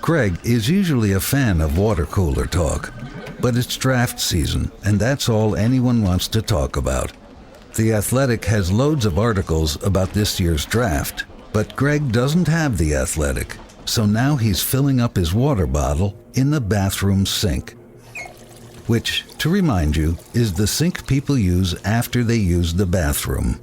Greg is usually a fan of water cooler talk, but it's draft season, and that's all anyone wants to talk about. The Athletic has loads of articles about this year's draft, but Greg doesn't have The Athletic, so now he's filling up his water bottle in the bathroom sink, which, to remind you, is the sink people use after they use the bathroom.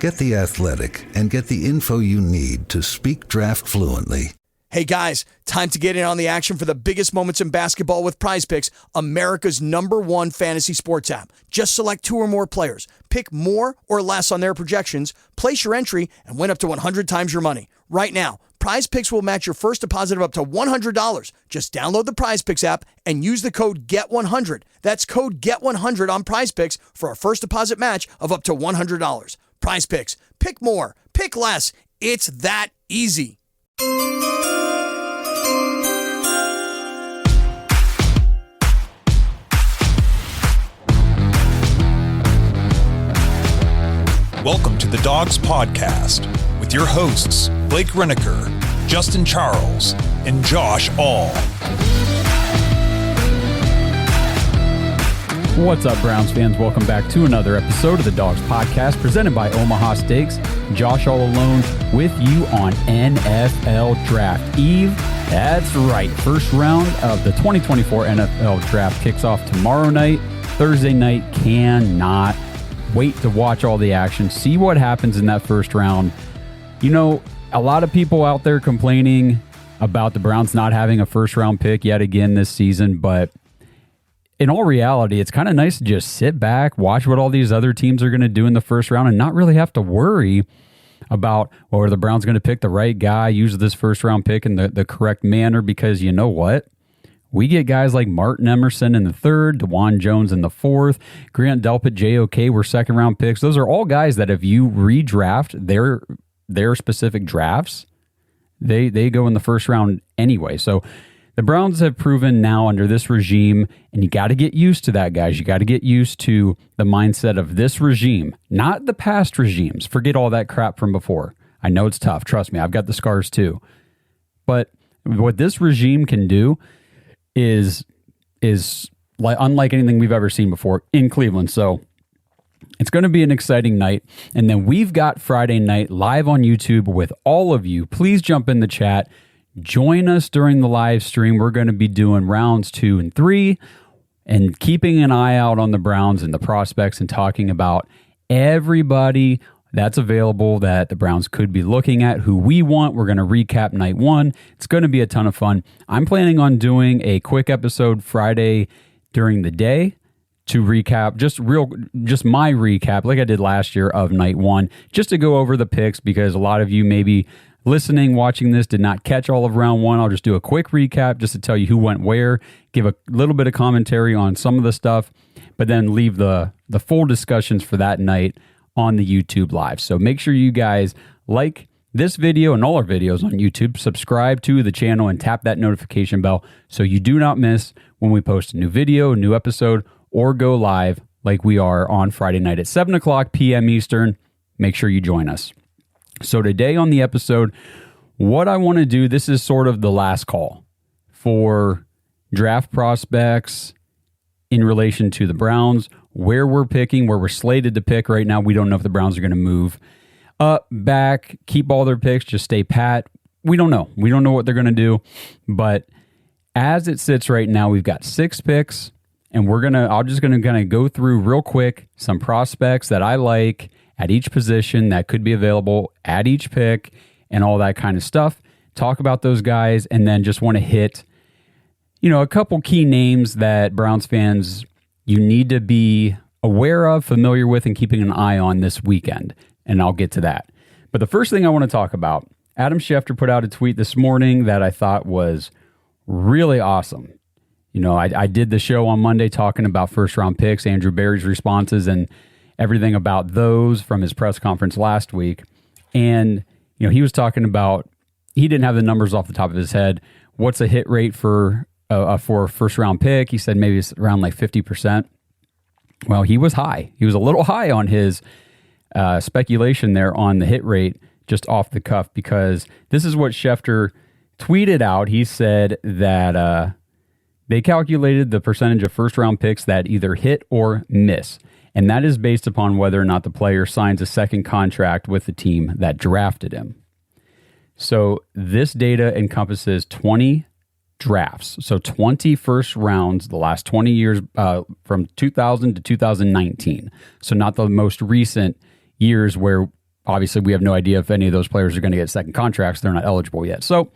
Get The Athletic and get the info you need to speak draft fluently. Hey guys, time to get in on the action for the biggest moments in basketball with PrizePicks, America's #1 fantasy sports app. Just select 2 or more players, pick more or less on their projections, place your entry, and win up to 100 times your money. Right now, PrizePicks will match your first deposit of up to $100. Just download the PrizePicks app and use the code GET100. That's code GET100 on PrizePicks for a first deposit match of up to $100. PrizePicks, pick more, pick less. It's that easy. Welcome to the Dogs Podcast with your hosts, Blake Reneker, Justin Charles, and Josh All. What's up, Browns fans? Welcome back to another episode of the Dogs Podcast presented by Omaha Steaks. Josh All alone with you on NFL Draft Eve. That's right. First round of the 2024 NFL Draft kicks off tomorrow night. Thursday night. Cannot wait to watch all the action, see what happens in that first round. You know, a lot of people out there complaining about the Browns not having a first round pick yet again this season, but in all reality, it's kind of nice to just sit back, watch what all these other teams are going to do in the first round and not really have to worry about, well, are the Browns going to pick the right guy, use this first round pick in the correct manner, because you know what? We get guys like Martin Emerson in the third, DeJuan Jones in the fourth, Grant Delpit, JOK were second-round picks. Those are all guys that if you redraft their specific drafts, they go in the first round anyway. So the Browns have proven now under this regime, and you got to get used to that, guys. You got to get used to the mindset of this regime, not the past regimes. Forget all that crap from before. I know it's tough. Trust me, I've got the scars too. But what this regime can do is like unlike anything we've ever seen before in Cleveland. So it's going to be an exciting night. And then we've got Friday night live on YouTube with all of you. Please jump in the chat. Join us during the live stream. We're going to be doing rounds 2 and 3 and keeping an eye out on the Browns and the prospects and talking about everybody that's available that the Browns could be looking at, who we want. We're going to recap night 1. It's going to be a ton of fun. I'm planning on doing a quick episode Friday during the day to recap, just my recap like I did last year of night 1, just to go over the picks, because a lot of you maybe listening, watching this did not catch all of round 1. I'll just do a quick recap just to tell you who went where, give a little bit of commentary on some of the stuff, but then leave the full discussions for that night on the YouTube live. So make sure you guys like this video and all our videos on YouTube, subscribe to the channel, and tap that notification bell so you do not miss when we post a new video, a new episode, or go live like we are on Friday night at 7 o'clock p.m. Eastern. Make sure you join us. So today on the episode, what I want to do, this is sort of the last call for draft prospects in relation to the Browns, where we're picking, where we're slated to pick right now. We don't know if the Browns are going to move up, back, keep all their picks, just stay pat. We don't know. We don't know what they're going to do. But as it sits right now, we've got 6 picks, and I'm just going to kind of go through real quick some prospects that I like at each position that could be available at each pick and all that kind of stuff. Talk about those guys, and then just want to hit, a couple key names that Browns fans, you need to be aware of, familiar with, and keeping an eye on this weekend. And I'll get to that. But the first thing I want to talk about, Adam Schefter put out a tweet this morning that I thought was really awesome. I did the show on Monday talking about first round picks, Andrew Berry's responses, and everything about those from his press conference last week. And, he was talking about, he didn't have the numbers off the top of his head. What's a hit rate for a first round pick? He said maybe it's around like 50%. Well, he was high. He was a little high on his speculation there on the hit rate just off the cuff, because this is what Schefter tweeted out, he said that they calculated the percentage of first-round picks that either hit or miss, and that is based upon whether or not the player signs a second contract with the team that drafted him. So this data encompasses 20 drafts, so 20 first rounds the last 20 years from 2000 to 2019. So not the most recent years where obviously we have no idea if any of those players are going to get second contracts. They're not eligible yet. So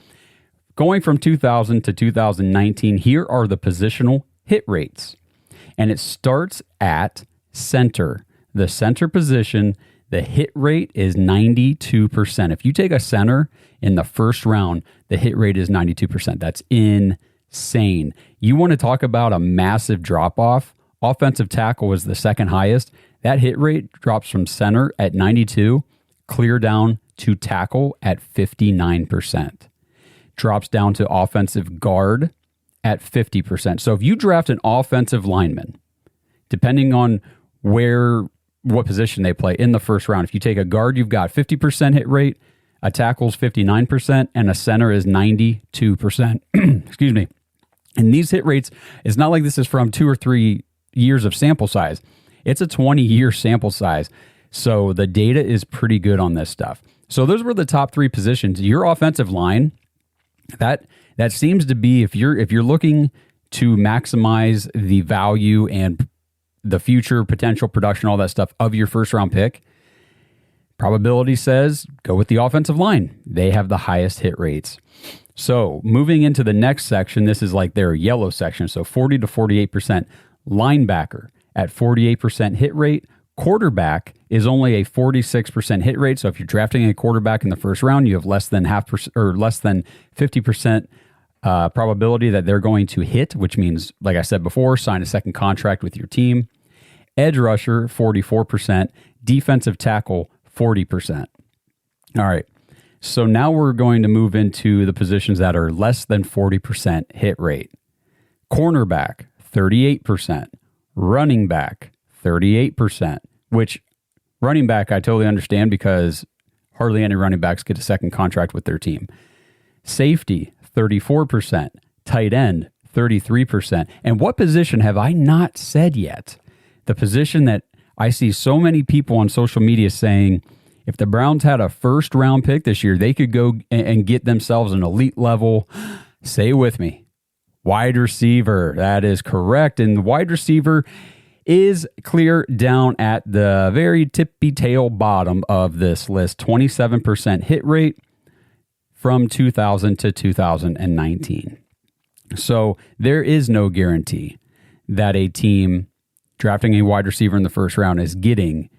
going from 2000 to 2019, here are the positional hit rates. And it starts at center. The center position, the hit rate is 92%. If you take a center in the first round, the hit rate is 92%. That's insane. You want to talk about a massive drop-off? Offensive tackle was the second highest. That hit rate drops from center at 92, clear down to tackle at 59%. Drops down to offensive guard at 50%. So if you draft an offensive lineman, depending on what position they play in the first round, if you take a guard, you've got 50% hit rate, a tackle's 59%, and a center is 92%. Excuse me. And these hit rates, it's not like this is from 2 or 3 years of sample size. It's a 20-year sample size. So the data is pretty good on this stuff. So those were the top 3 positions. Your offensive line, that seems to be, if you're looking to maximize the value and the future potential production, all that stuff of your first round pick, probability says go with the offensive line. They have the highest hit rates. So moving into the next section, this is like their yellow section. So 40 to 48%. Linebacker at 48% hit rate. Quarterback is only a 46% hit rate. So if you're drafting a quarterback in the first round, you have less than 50% probability that they're going to hit, which means, like I said before, sign a second contract with your team. Edge rusher, 44%. Defensive tackle, 40%. All right. So now we're going to move into the positions that are less than 40% hit rate. Cornerback, 38%. Running back, 38%, which running back I totally understand because hardly any running backs get a second contract with their team. Safety, 34%. Tight end, 33%. And what position have I not said yet? The position that I see so many people on social media saying, if the Browns had a first round pick this year, they could go and get themselves an elite level. Say it with me. Wide receiver. That is correct. And the wide receiver is clear down at the very tippy tail bottom of this list. 27% hit rate from 2000 to 2019. So there is no guarantee that a team drafting a wide receiver in the first round is getting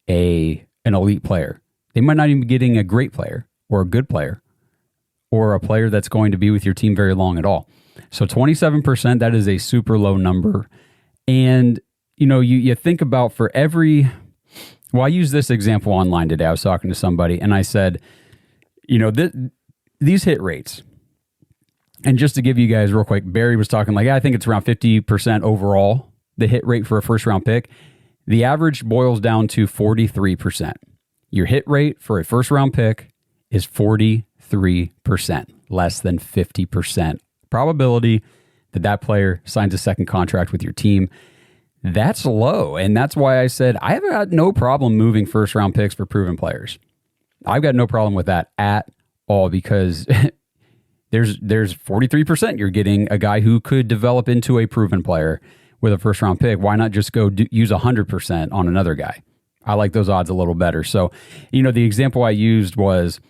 an elite player. They might not even be getting a great player or a good player or a player that's going to be with your team very long at all. So 27%, that is a super low number. And, you think about for every, I used this example online today. I was talking to somebody and I said, these hit rates, and just to give you guys real quick, Barry was talking like, I think it's around 50% overall, the hit rate for a first round pick. The average boils down to 43%. Your hit rate for a first round pick is 43%, less than 50% probability that player signs a second contract with your team. That's low. And that's why I said I've got no problem moving first round picks for proven players. I've got no problem with that at all because there's 43% you're getting a guy who could develop into a proven player with a first round pick. Why not just go use 100% on another guy? I like those odds a little better. So, the example I used was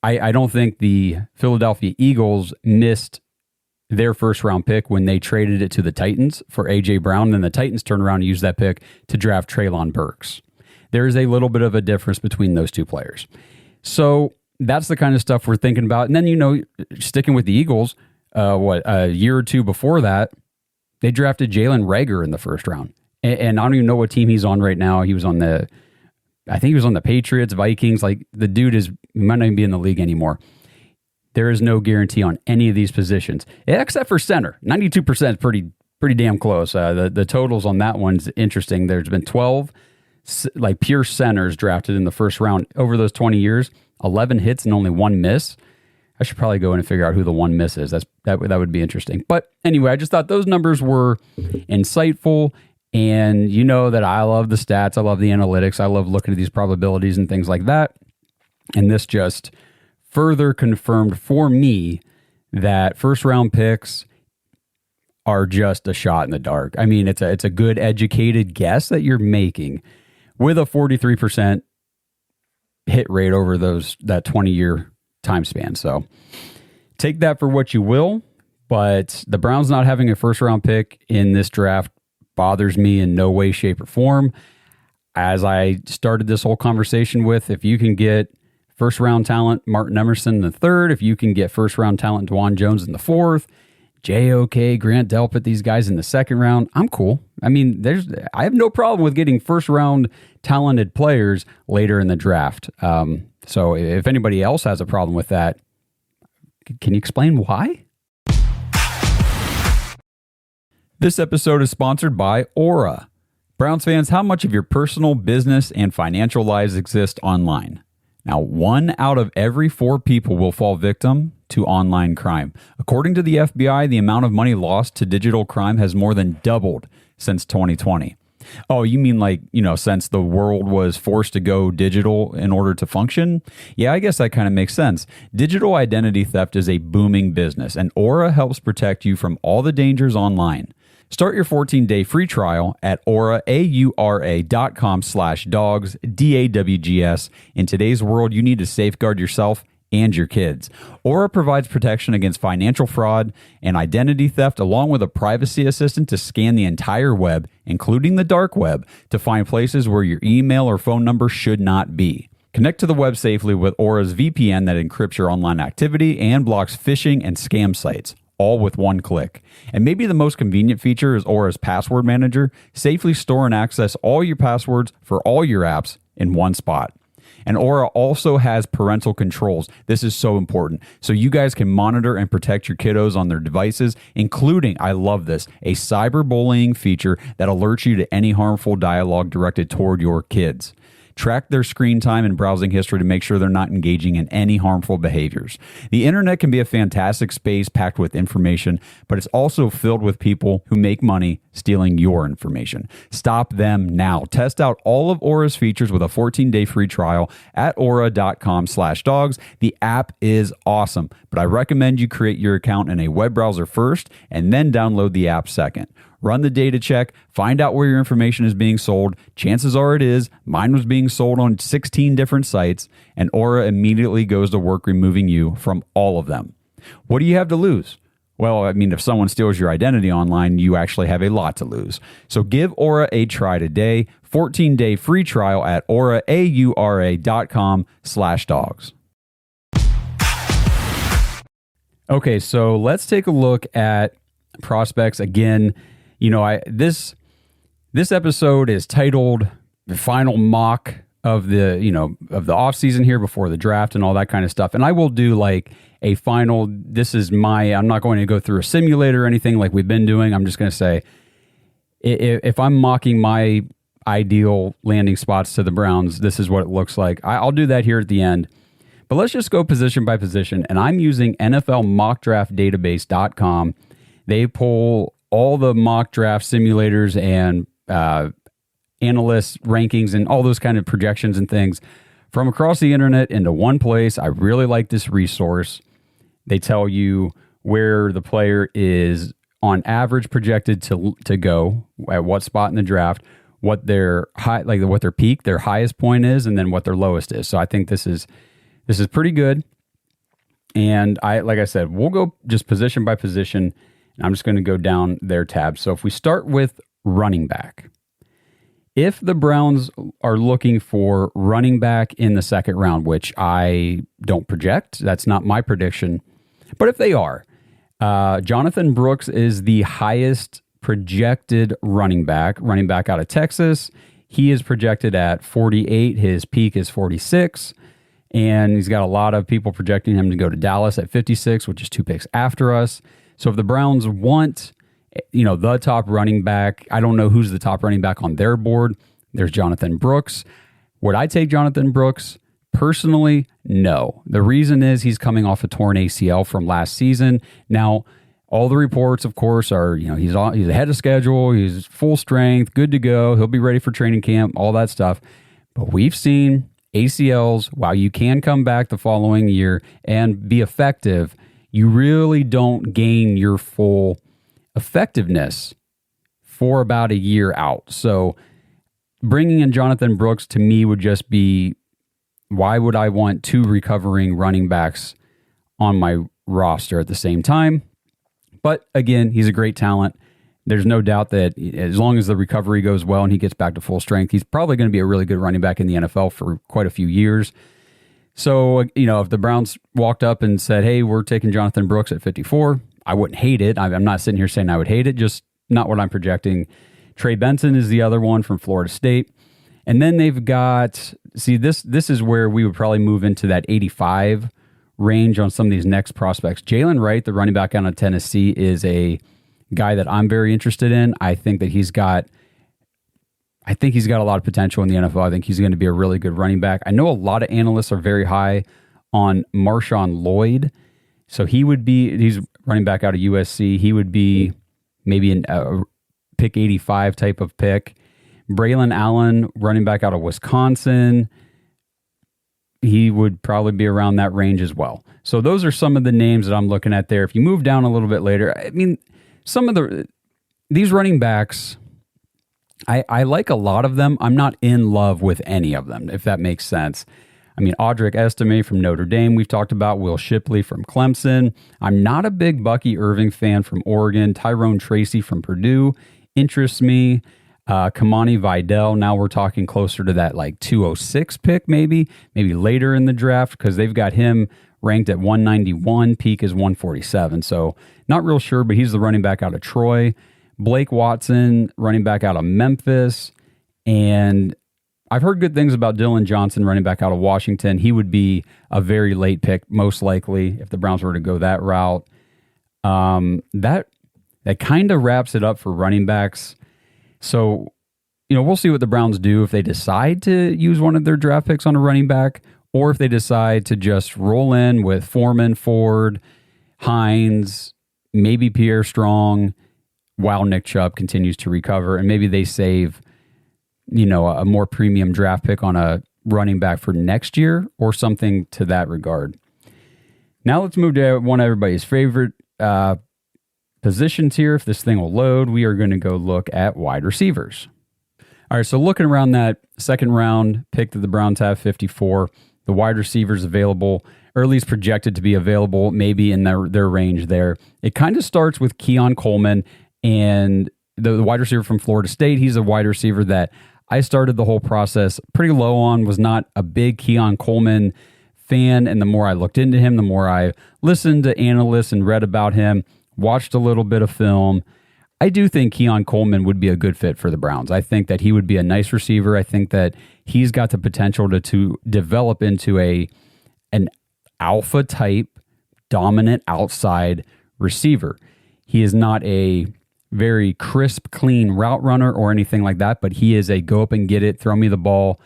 I don't think the Philadelphia Eagles missed their first round pick when they traded it to the Titans for A.J. Brown. Then the Titans turned around and used that pick to draft Treylon Burks. There is a little bit of a difference between those two players. So that's the kind of stuff we're thinking about. And then, sticking with the Eagles, a year or two before that, they drafted Jalen Reagor in the first round. And I don't even know what team he's on right now. I think he was on the Patriots, Vikings. Like the dude might not even be in the league anymore. There is no guarantee on any of these positions, except for center. 92% is pretty damn close. The totals on that one's interesting. There's been 12 like pure centers drafted in the first round over those 20 years, 11 hits and only 1 miss. I should probably go in and figure out who the one miss is. That would be interesting. But anyway, I just thought those numbers were insightful. And you know that I love the stats. I love the analytics. I love looking at these probabilities and things like that. And this just further confirmed for me that first round picks are just a shot in the dark. I mean, it's a good educated guess that you're making with a 43% hit rate over that 20-year time span. So take that for what you will, but the Browns not having a first round pick in this draft bothers me in no way, shape, or form. As I started this whole conversation with, if you can get first round talent Martin Emerson in the third, if you can get first round talent Dwan Jones in the fourth, JOK, Grant Delpit, these guys in the second round, I'm cool. I mean, I have no problem with getting first round talented players later in the draft. So if anybody else has a problem with that, can you explain why? This episode is sponsored by Aura. Browns fans, how much of your personal, business, and financial lives exist online? Now, 1 out of every 4 people will fall victim to online crime. According to the FBI, the amount of money lost to digital crime has more than doubled since 2020. Oh, you mean since the world was forced to go digital in order to function? Yeah, I guess that kind of makes sense. Digital identity theft is a booming business, and Aura helps protect you from all the dangers online. Start your 14-day free trial at aura.com/dogs, DAWGS. In today's world, you need to safeguard yourself and your kids. Aura provides protection against financial fraud and identity theft, along with a privacy assistant to scan the entire web, including the dark web, to find places where your email or phone number should not be. Connect to the web safely with Aura's VPN that encrypts your online activity and blocks phishing and scam sites, all with one click. And maybe the most convenient feature is Aura's password manager. Safely store and access all your passwords for all your apps in one spot. And Aura also has parental controls. This is so important. So you guys can monitor and protect your kiddos on their devices, including, I love this, a cyberbullying feature that alerts you to any harmful dialogue directed toward your kids. Track their screen time and browsing history to make sure they're not engaging in any harmful behaviors. The internet can be a fantastic space packed with information, but it's also filled with people who make money stealing your information. Stop them now. Test out all of Aura's features with a 14-day free trial at aura.com/dogs. The app is awesome, but I recommend you create your account in a web browser first and then download the app second. Run the data check, find out where your information is being sold. Chances are it is. Mine was being sold on 16 different sites, and Aura immediately goes to work removing you from all of them. What do you have to lose? Well, I mean, if someone steals your identity online, you actually have a lot to lose. So give Aura a try today. 14-day free trial at aura.com/dogs. Okay, so let's take a look at prospects again. You know, this episode is titled "The Final Mock of the offseason here before the draft" and all that kind of stuff. And I will do like a final. I'm not going to go through a simulator or anything like we've been doing. I'm just going to say if I'm mocking my ideal landing spots to the Browns, this is what it looks like. I'll do that here at the end. But let's just go position by position. And I'm using NFLMockDraftDatabase.com. They pull all the mock draft simulators and analysts rankings and all those kind of projections and things from across the internet into one place. I really like this resource. They tell you where the player is on average projected to go, at what spot in the draft, what their what their peak, their highest point is, and then what their lowest is. So I think this is pretty good. And like I said, we'll go just position by position. I'm just going to go down their tabs. So if we start with running back, if the Browns are looking for running back in the second round, which I don't project, that's not my prediction, but if they are, Jonathan Brooks is the highest projected running back out of Texas. He is projected at 48. His peak is 46. And he's got a lot of people projecting him to go to Dallas at 56, which is 2 picks after us. So if the Browns want, the top running back, I don't know who's the top running back on their board. There's Jonathan Brooks. Would I take Jonathan Brooks? Personally, no. The reason is he's coming off a torn ACL from last season. Now, all the reports, of course, are he's ahead of schedule, he's full strength, good to go, he'll be ready for training camp, all that stuff. But we've seen ACLs, while you can come back the following year and be effective, you really don't gain your full effectiveness for about a year out. So bringing in Jonathan Brooks to me would just be, why would I want two recovering running backs on my roster at the same time? But again, he's a great talent. There's no doubt that as long as the recovery goes well and he gets back to full strength, he's probably going to be a really good running back in the NFL for quite a few years. So, if the Browns walked up and said, hey, we're taking Jonathan Brooks at 54, I wouldn't hate it. I'm not sitting here saying I would hate it, just not what I'm projecting. Trey Benson is the other one from Florida State. And then they've got, this is where we would probably move into that 85 range on some of these next prospects. Jalen Wright, the running back out of Tennessee, is a guy that I'm very interested in. I think he's got a lot of potential in the NFL. I think he's going to be a really good running back. I know a lot of analysts are very high on Marshawn Lloyd. So he's running back out of USC. He would be maybe a pick 85 type of pick. Braylon Allen, running back out of Wisconsin, he would probably be around that range as well. So those are some of the names that I'm looking at there. If you move down a little bit later, I mean, some of these running backs, I like a lot of them. I'm not in love with any of them, if that makes sense. I mean, Audric Estime from Notre Dame, we've talked about. Will Shipley from Clemson. I'm not a big Bucky Irving fan from Oregon. Tyrone Tracy from Purdue interests me. Kamani Vidal, now we're talking closer to that like 206 pick maybe later in the draft, because they've got him ranked at 191, peak is 147. So not real sure, but he's the running back out of Troy. Blake Watson, running back out of Memphis. And I've heard good things about Dylan Johnson, running back out of Washington. He would be a very late pick, most likely, if the Browns were to go that route. That kind of wraps it up for running backs. So, we'll see what the Browns do if they decide to use one of their draft picks on a running back, or if they decide to just roll in with Foreman, Ford, Hines, maybe Pierre Strong, while Nick Chubb continues to recover, and maybe they save, a more premium draft pick on a running back for next year or something to that regard. Now let's move to one of everybody's favorite positions here. If this thing will load, we are going to go look at wide receivers. All right, so looking around that second round pick that the Browns have, 54, the wide receivers available, or at least projected to be available, maybe in their range there. It kind of starts with Keon Coleman, and the wide receiver from Florida State. He's a wide receiver that I started the whole process pretty low on, was not a big Keon Coleman fan, and the more I looked into him, the more I listened to analysts and read about him, watched a little bit of film. I do think Keon Coleman would be a good fit for the Browns. I think that he would be a nice receiver. I think that he's got the potential to develop into an alpha type, dominant outside receiver. He is not a very crisp, clean route runner or anything like that, but he is a go up and get it, throw me the ball,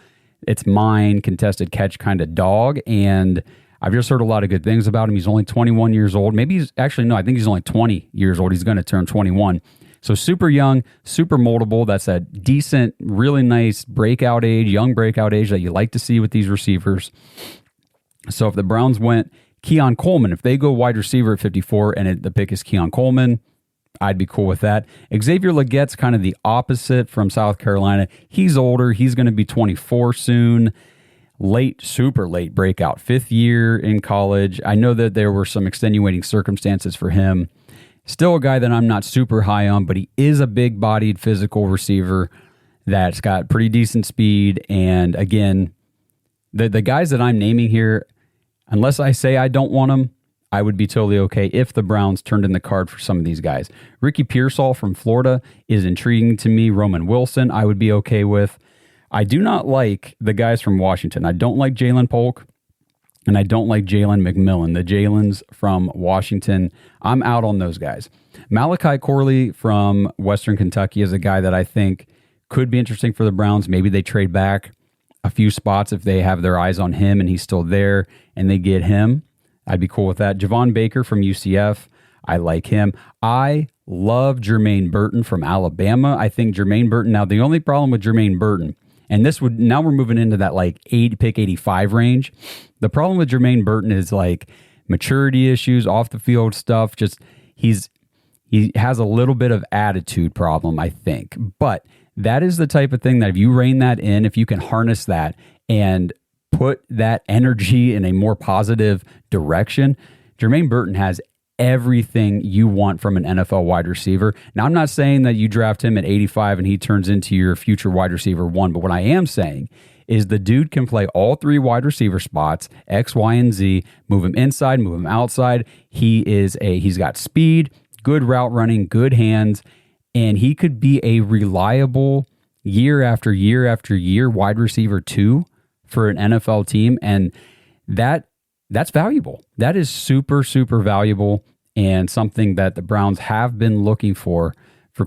it's mine, contested catch kind of dog. And I've just heard a lot of good things about him. He's only 21 years old. Maybe I think he's only 20 years old. He's going to turn 21. So super young, super moldable. That's a decent, really nice breakout age, young breakout age that you like to see with these receivers. So if the Browns went Keon Coleman, if they go wide receiver at 54 and the pick is Keon Coleman, I'd be cool with that. Xavier Legette's kind of the opposite from South Carolina. He's older. He's going to be 24 soon. Late, super late breakout, 5th year in college. I know that there were some extenuating circumstances for him. Still a guy that I'm not super high on, but he is a big-bodied physical receiver that's got pretty decent speed. And again, the guys that I'm naming here, unless I say I don't want them, I would be totally okay if the Browns turned in the card for some of these guys. Ricky Pearsall from Florida is intriguing to me. Roman Wilson, I would be okay with. I do not like the guys from Washington. I don't like Jalen Polk, and I don't like Jalen McMillan. The Jalen's from Washington, I'm out on those guys. Malachi Corley from Western Kentucky is a guy that I think could be interesting for the Browns. Maybe they trade back a few spots if they have their eyes on him and he's still there and they get him. I'd be cool with that. Javon Baker from UCF, I like him. I love Jermaine Burton from Alabama. I think Jermaine Burton, now the only problem with Jermaine Burton, and now we're moving into that like pick 85 range. The problem with Jermaine Burton is like maturity issues, off the field stuff. Just he has a little bit of attitude problem, I think. But that is the type of thing that if you rein that in, if you can harness that and put that energy in a more positive direction, Jermaine Burton has everything you want from an NFL wide receiver. Now, I'm not saying that you draft him at 85 and he turns into your future wide receiver one, but what I am saying is the dude can play all three wide receiver spots, X, Y, and Z, move him inside, move him outside. He's got speed, good route running, good hands, and he could be a reliable year after year after year wide receiver two for an NFL team, and that's valuable. That is super, super valuable and something that the Browns have been looking for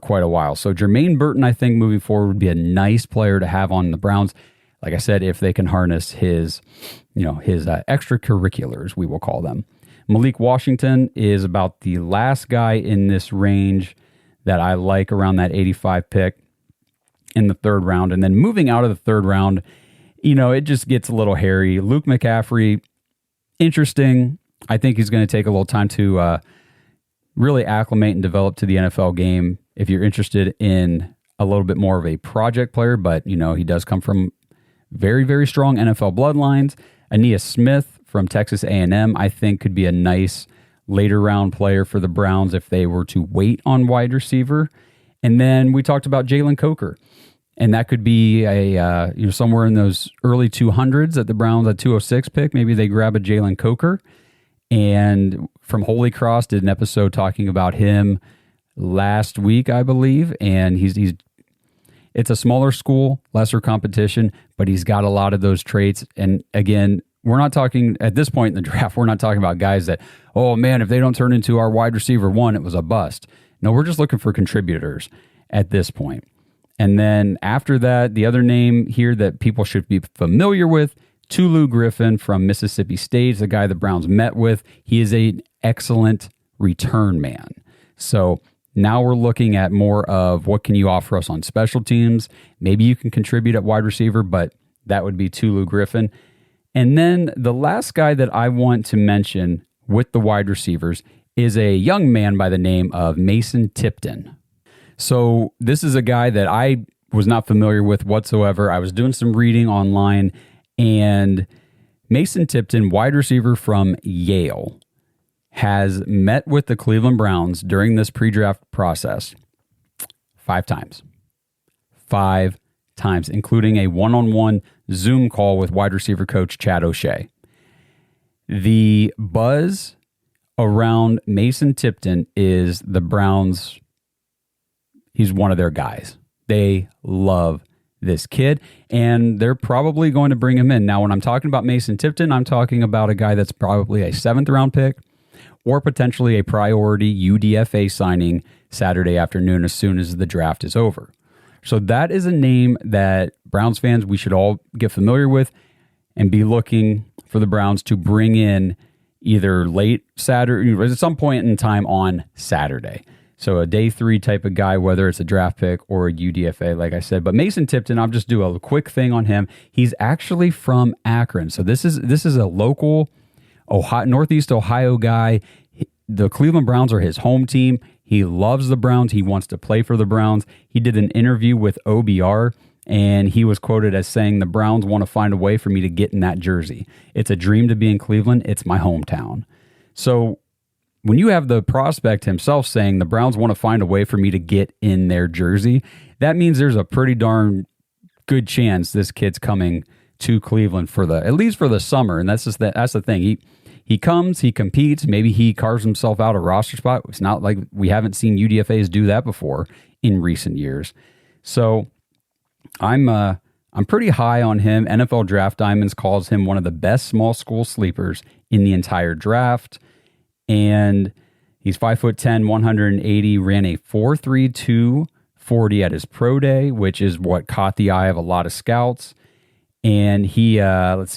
quite a while. So Jermaine Burton, I think moving forward would be a nice player to have on the Browns. Like I said, if they can harness his extracurriculars, we will call them. Malik Washington is about the last guy in this range that I like around that 85 pick in the third round. And then moving out of the third round, it just gets a little hairy. Luke McCaffrey, interesting. I think he's going to take a little time to really acclimate and develop to the NFL game if you're interested in a little bit more of a project player. But, he does come from very, very strong NFL bloodlines. Ainias Smith from Texas A&M, I think, could be a nice later round player for the Browns if they were to wait on wide receiver. And then we talked about Jalen Coker. And that could be somewhere in those early 200s at the Browns at 206 pick. Maybe they grab a Jalen Coker. And from Holy Cross did an episode talking about him last week, I believe. And it's a smaller school, lesser competition, but he's got a lot of those traits. And again, we're not talking at this point in the draft, we're not talking about guys that, oh man, if they don't turn into our wide receiver one, it was a bust. No, we're just looking for contributors at this point. And then after that, the other name here that people should be familiar with, Tulu Griffin from Mississippi State, the guy the Browns met with. He is an excellent return man. So now we're looking at more of what can you offer us on special teams. Maybe you can contribute at wide receiver, but that would be Tulu Griffin. And then the last guy that I want to mention with the wide receivers is a young man by the name of Mason Tipton. So this is a guy that I was not familiar with whatsoever. I was doing some reading online, and Mason Tipton, wide receiver from Yale, has met with the Cleveland Browns during this pre-draft process 5 times. 5 times, including a one-on-one Zoom call with wide receiver coach Chad O'Shea. The buzz around Mason Tipton is the Browns. He's one of their guys. They love this kid, and they're probably going to bring him in. Now, when I'm talking about Mason Tipton, I'm talking about a guy that's probably a 7th-round pick or potentially a priority UDFA signing Saturday afternoon as soon as the draft is over. So that is a name that Browns fans, we should all get familiar with and be looking for the Browns to bring in either late Saturday, at some point in time on Saturday. So a day 3 type of guy, whether it's a draft pick or a UDFA, like I said. But Mason Tipton, I'll just do a quick thing on him. He's actually from Akron. So this is a local Northeast Ohio guy. The Cleveland Browns are his home team. He loves the Browns. He wants to play for the Browns. He did an interview with OBR, and he was quoted as saying, "The Browns want to find a way for me to get in that jersey. It's a dream to be in Cleveland. It's my hometown." So when you have the prospect himself saying the Browns want to find a way for me to get in their jersey, that means there's a pretty darn good chance this kid's coming to Cleveland at least for the summer. And that's the thing. He comes, he competes, maybe he carves himself out a roster spot. It's not like we haven't seen UDFAs do that before in recent years. So I'm pretty high on him. NFL Draft Diamonds calls him one of the best small school sleepers in the entire draft. And he's 5'10", 180, ran a 4.32 40 at his pro day, which is what caught the eye of a lot of scouts. And he,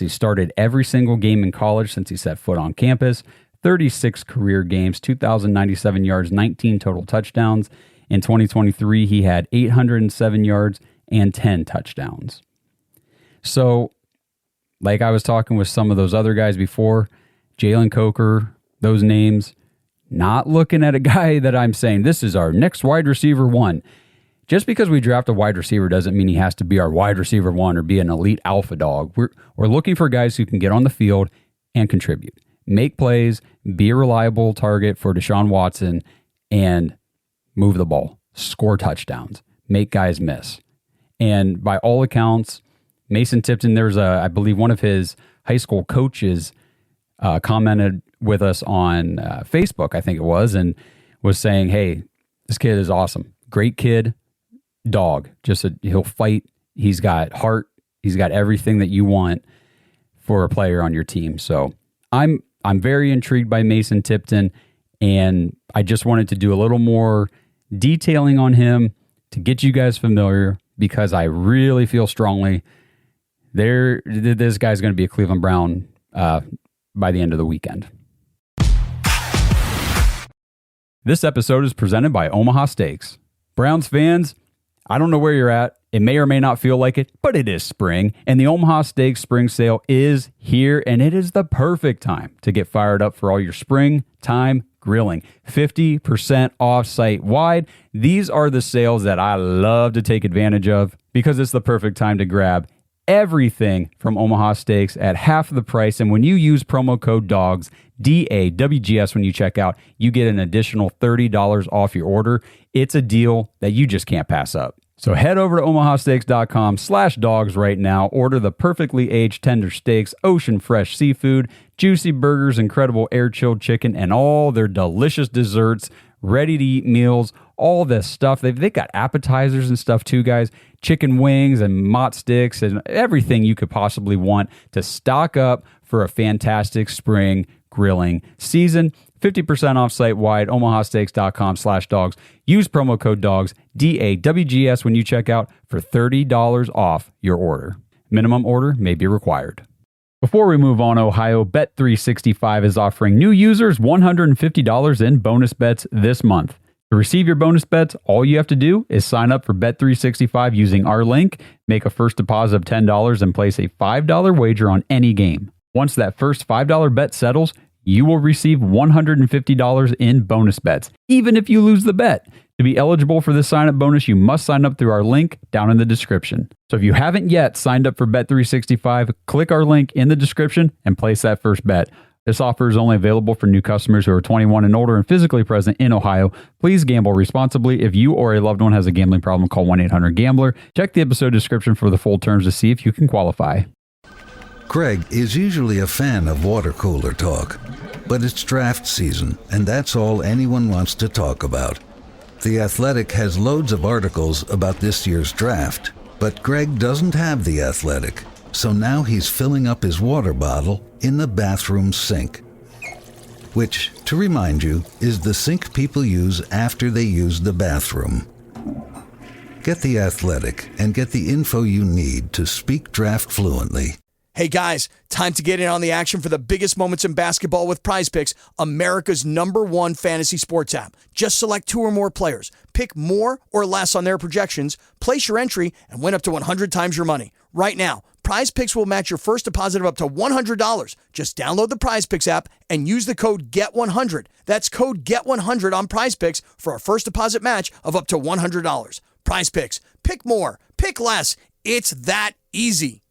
started every single game in college since he set foot on campus. 36 career games, 2,097 yards, 19 total touchdowns. In 2023, he had 807 yards and 10 touchdowns. So, like I was talking with some of those other guys before, Jalen Coker, those names, not looking at a guy that I'm saying, this is our next wide receiver one. Just because we draft a wide receiver doesn't mean he has to be our wide receiver one or be an elite alpha dog. We're looking for guys who can get on the field and contribute, make plays, be a reliable target for Deshaun Watson, and move the ball, score touchdowns, make guys miss. And by all accounts, Mason Tipton, there's I believe one of his high school coaches commented with us on Facebook, I think it was, and was saying, hey, this kid is awesome. Great kid, dog. He'll fight. He's got heart. He's got everything that you want for a player on your team. So I'm very intrigued by Mason Tipton, and I just wanted to do a little more detailing on him to get you guys familiar, because I really feel strongly this guy's going to be a Cleveland Brown by the end of the weekend. This episode is presented by Omaha Steaks. Browns fans, I don't know where you're at. It may or may not feel like it, but it is spring, and the Omaha Steaks Spring Sale is here, and it is the perfect time to get fired up for all your springtime grilling. 50% off site-wide. These are the sales that I love to take advantage of because it's the perfect time to grab everything from Omaha Steaks at half the price. And when you use promo code DAWGS, DAWGS, when you check out, you get an additional $30 off your order. It's a deal that you just can't pass up. So head over to omahasteaks.com/dogs right now. Order the perfectly aged tender steaks, ocean fresh seafood, juicy burgers, incredible air-chilled chicken, and all their delicious desserts, ready-to-eat meals, all this stuff. They've got appetizers and stuff too, guys. Chicken wings and mott sticks and everything you could possibly want to stock up for a fantastic spring grilling season. 50% off site-wide, omahasteaks.com/dogs. Use promo code DAWGS, DAWGS, when you check out for $30 off your order. Minimum order may be required. Before we move on, Ohio, Bet365 is offering new users $150 in bonus bets this month. To receive your bonus bets, all you have to do is sign up for Bet365 using our link, make a first deposit of $10, and place a $5 wager on any game. Once that first $5 bet settles, you will receive $150 in bonus bets, even if you lose the bet. To be eligible for this sign-up bonus, you must sign up through our link down in the description. So if you haven't yet signed up for Bet365, click our link in the description and place that first bet. This offer is only available for new customers who are 21 and older and physically present in Ohio. Please gamble responsibly. If you or a loved one has a gambling problem, call 1-800-GAMBLER. Check the episode description for the full terms to see if you can qualify. Craig is usually a fan of water cooler talk, but it's draft season, and that's all anyone wants to talk about. The Athletic has loads of articles about this year's draft, but Greg doesn't have The Athletic, so now he's filling up his water bottle in the bathroom sink, which, to remind you, is the sink people use after they use the bathroom. Get The Athletic and get the info you need to speak draft fluently. Hey guys, time to get in on the action for the biggest moments in basketball with Prize Picks, America's #1 fantasy sports app. Just select 2 or more players, pick more or less on their projections, place your entry, and win up to 100 times your money. Right now, Prize Picks will match your first deposit of up to $100. Just download the Prize Picks app and use the code GET100. That's code GET100 on Prize Picks for a first deposit match of up to $100. Prize Picks. Pick more. Pick less. It's that easy.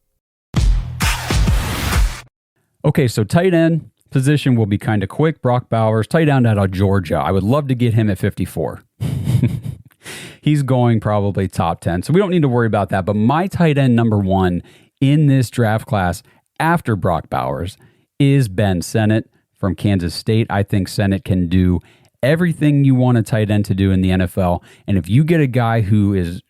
Okay, so tight end position will be kind of quick. Brock Bowers, tight end out of Georgia. I would love to get him at 54. He's going probably top 10, so we don't need to worry about that. But my tight end number 1 in this draft class after Brock Bowers is Ben Sinnott from Kansas State. I think Sinnott can do everything you want a tight end to do in the NFL. And if you get a guy who is,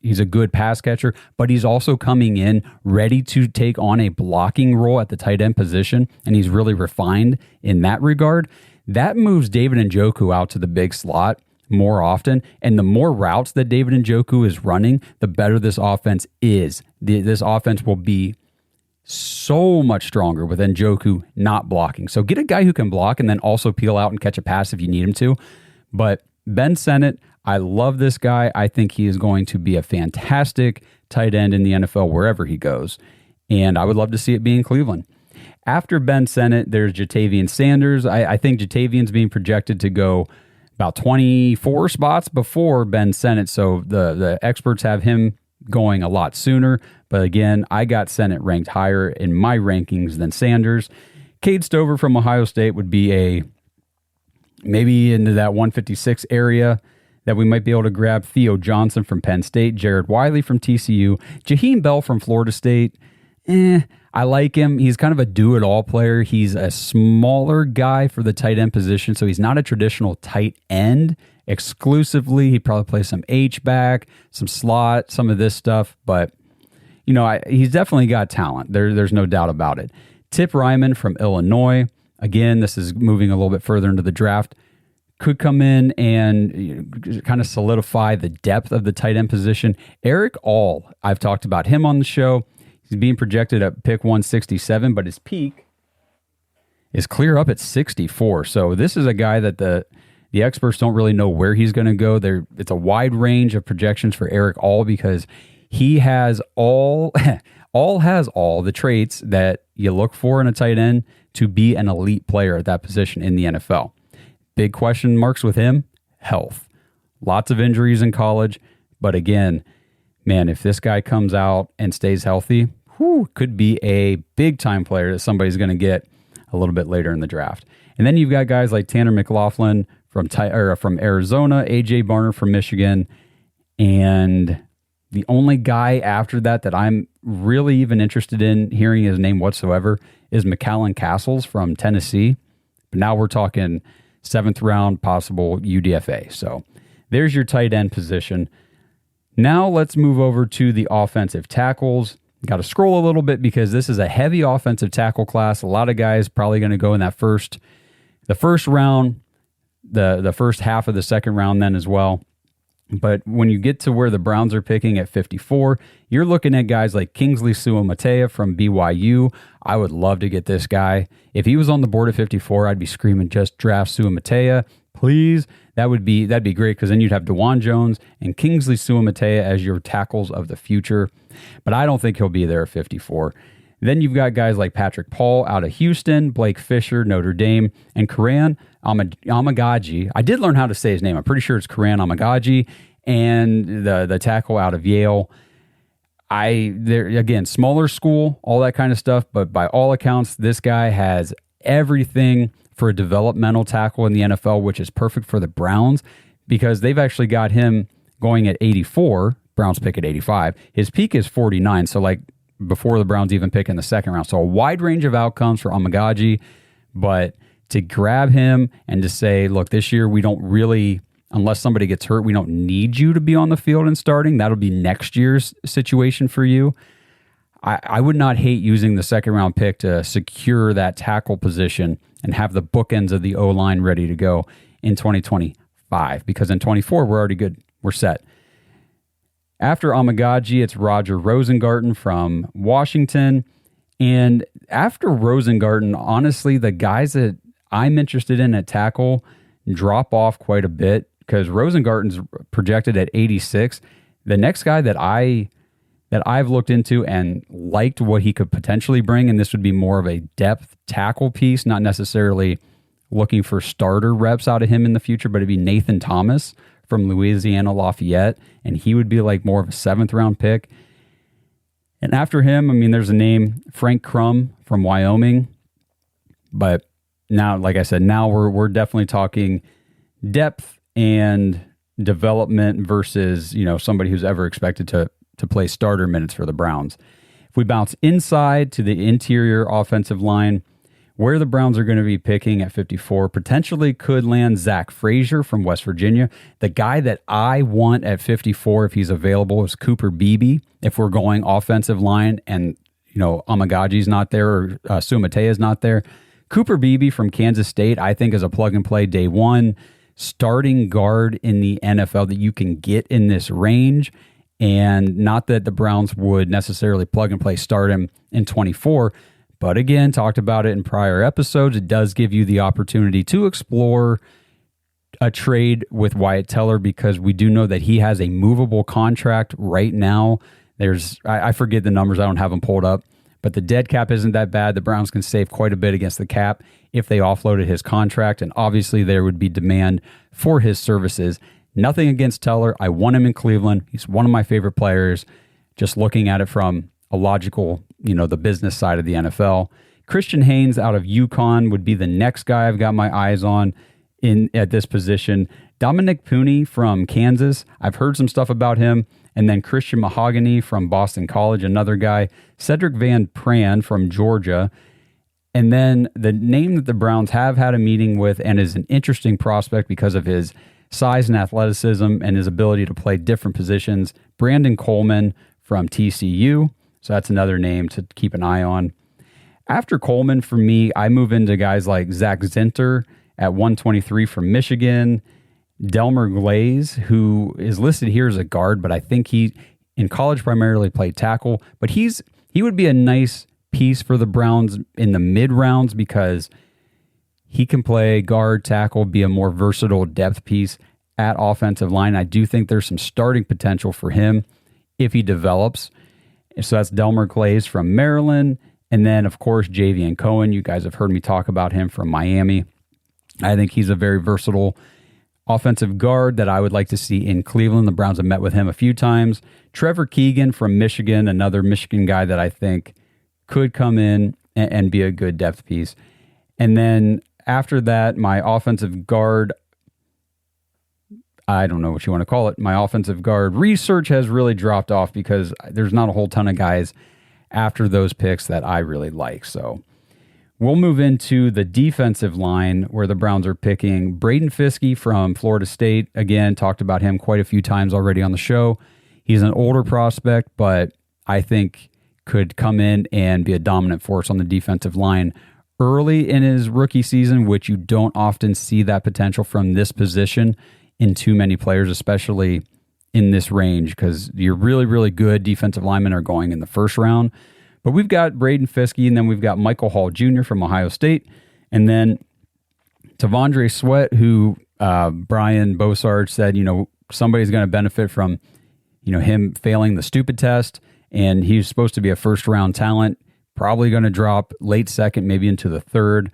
he's a good pass catcher, but he's also coming in ready to take on a blocking role at the tight end position, and he's really refined in that regard, that moves David Njoku out to the big slot. more often. And the more routes that David Njoku is running, the better this offense is. This offense will be so much stronger with Njoku not blocking. So get a guy who can block and then also peel out and catch a pass if you need him to. But Ben Sinnott, I love this guy. I think he is going to be a fantastic tight end in the NFL wherever he goes. And I would love to see it be in Cleveland. After Ben Sinnott, there's Jatavian Sanders. I think Jatavian's being projected to go about 24 spots before Ben Sinnott. So the experts have him going a lot sooner. But again, I got Sinnott ranked higher in my rankings than Sanders. Cade Stover from Ohio State would be maybe into that 156 area that we might be able to grab. Theo Johnson from Penn State, Jared Wiley from TCU, Jaheim Bell from Florida State. I like him. He's kind of a do-it-all player. He's a smaller guy for the tight end position, so he's not a traditional tight end exclusively. He'd probably play some H-back, some slot, some of this stuff, but he's definitely got talent. There's no doubt about it. Tip Ryman from Illinois. Again, this is moving a little bit further into the draft. Could come in and kind of solidify the depth of the tight end position. Eric All, I've talked about him on the show. He's being projected at pick 167, but his peak is clear up at 64. So this is a guy that the experts don't really know where he's going to go. It's a wide range of projections for Eric All because he has all the traits that you look for in a tight end to be an elite player at that position in the NFL. Big question marks with him, health. Lots of injuries in college, but again, man, if this guy comes out and stays healthy, could be a big-time player that somebody's going to get a little bit later in the draft. And then you've got guys like Tanner McLaughlin from Arizona, A.J. Barner from Michigan, and the only guy after that I'm really even interested in hearing his name whatsoever is McCallan Castles from Tennessee. But now we're talking 7th round, possible UDFA. So there's your tight end position. Now let's move over to the offensive tackles. Got to scroll a little bit because this is a heavy offensive tackle class. A lot of guys probably going to go in the first round, the first half of the second round then as well. But when you get to where the Browns are picking at 54, you're looking at guys like Kingsley Suamataia from BYU. I would love to get this guy. If he was on the board at 54, I'd be screaming, just draft Suamataia, please. That'd be great because then you'd have DeJuan Jones and Kingsley Suamataia as your tackles of the future. But I don't think he'll be there at 54. Then you've got guys like Patrick Paul out of Houston, Blake Fisher, Notre Dame, and Karan Amagaji. I did learn how to say his name. I'm pretty sure it's Karan Amagaji, and the tackle out of Yale. They're again, smaller school, all that kind of stuff, but by all accounts, this guy has everything for a developmental tackle in the NFL, which is perfect for the Browns because they've actually got him going at 84. Browns pick at 85. His peak is 49, so like before the Browns even pick in the second round. So a wide range of outcomes for Amagaji, but to grab him and to say, look, this year we don't really, unless somebody gets hurt, we don't need you to be on the field and starting. That'll be next year's situation for you. I would not hate using the second round pick to secure that tackle position and have the bookends of the O-line ready to go in 2025 because in 24 we're already good. We're set. After Amagaji, it's Roger Rosengarten from Washington. And after Rosengarten, honestly, the guys that I'm interested in at tackle drop off quite a bit because Rosengarten's projected at 86. The next guy that I've looked into and liked what he could potentially bring, and this would be more of a depth tackle piece, not necessarily looking for starter reps out of him in the future, but it'd be Nathan Thomas from Louisiana Lafayette, and he would be like more of a 7th round pick. And after him, I mean, there's a name, Frank Crum from Wyoming. But now, like I said, now we're definitely talking depth and development versus, somebody who's ever expected to play starter minutes for the Browns. If we bounce inside to the interior offensive line, where the Browns are going to be picking at 54 potentially could land Zach Frazier from West Virginia. The guy that I want at 54, if he's available, is Cooper Beebe. If we're going offensive line and, Amagaji's not there or Suamataia's not there. Cooper Beebe from Kansas State, I think, is a plug-and-play day one. starting guard in the NFL that you can get in this range. And not that the Browns would necessarily plug and play start him in 24, but again, talked about it in prior episodes. It does give you the opportunity to explore a trade with Wyatt Teller, because we do know that he has a movable contract right now. I forget the numbers. I don't have them pulled up, but the dead cap isn't that bad. The Browns can save quite a bit against the cap if they offloaded his contract, and obviously there would be demand for his services. Nothing against Teller. I want him in Cleveland. He's one of my favorite players. Just looking at it from a logical, the business side of the NFL. Christian Haynes out of UConn would be the next guy I've got my eyes on at this position. Dominic Pooney from Kansas. I've heard some stuff about him. And then Christian Mahogany from Boston College, another guy. Cedric Van Pran from Georgia. And then the name that the Browns have had a meeting with and is an interesting prospect because of his size and athleticism and his ability to play different positions, Brandon Coleman from TCU. So that's another name to keep an eye on. After Coleman, for me, I move into guys like Zach Zinter at 123 from Michigan, Delmer Glaze, who is listed here as a guard, but I think he in college primarily played tackle. But he would be a nice piece for the Browns in the mid rounds because he can play guard, tackle, be a more versatile depth piece at offensive line. I do think there's some starting potential for him if he develops. So that's Delmer Glaze from Maryland. And then, of course, Javian Cohen. You guys have heard me talk about him from Miami. I think he's a very versatile offensive guard that I would like to see in Cleveland. The Browns have met with him a few times. Trevor Keegan from Michigan, another Michigan guy that I think could come in and be a good depth piece. And then after that, my offensive guard, I don't know what you want to call it, my offensive guard research has really dropped off because there's not a whole ton of guys after those picks that I really like. So we'll move into the defensive line where the Browns are picking Braden Fiske from Florida State. Again, talked about him quite a few times already on the show. He's an older prospect, but I think could come in and be a dominant force on the defensive line early in his rookie season, which you don't often see that potential from this position in too many players, especially in this range, because your really, really good defensive linemen are going in the first round. But we've got Braden Fiske, and then we've got Michael Hall Jr. from Ohio State, and then T'Vondre Sweat, who Brian Bosard said, somebody's going to benefit from, him failing the stupid test, and he's supposed to be a first-round talent, probably going to drop late second, maybe into the third,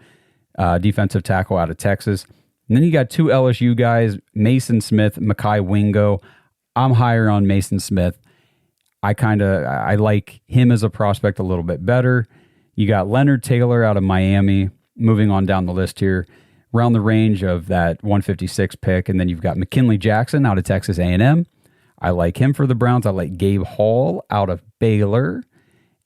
defensive tackle out of Texas. And then you got two LSU guys, Mason Smith, Mekhi Wingo. I'm higher on Mason Smith. I like him as a prospect a little bit better. You got Leonard Taylor out of Miami, moving on down the list here, around the range of that 156 pick. And then you've got McKinley Jackson out of Texas A&M. I like him for the Browns. I like Gabe Hall out of Baylor.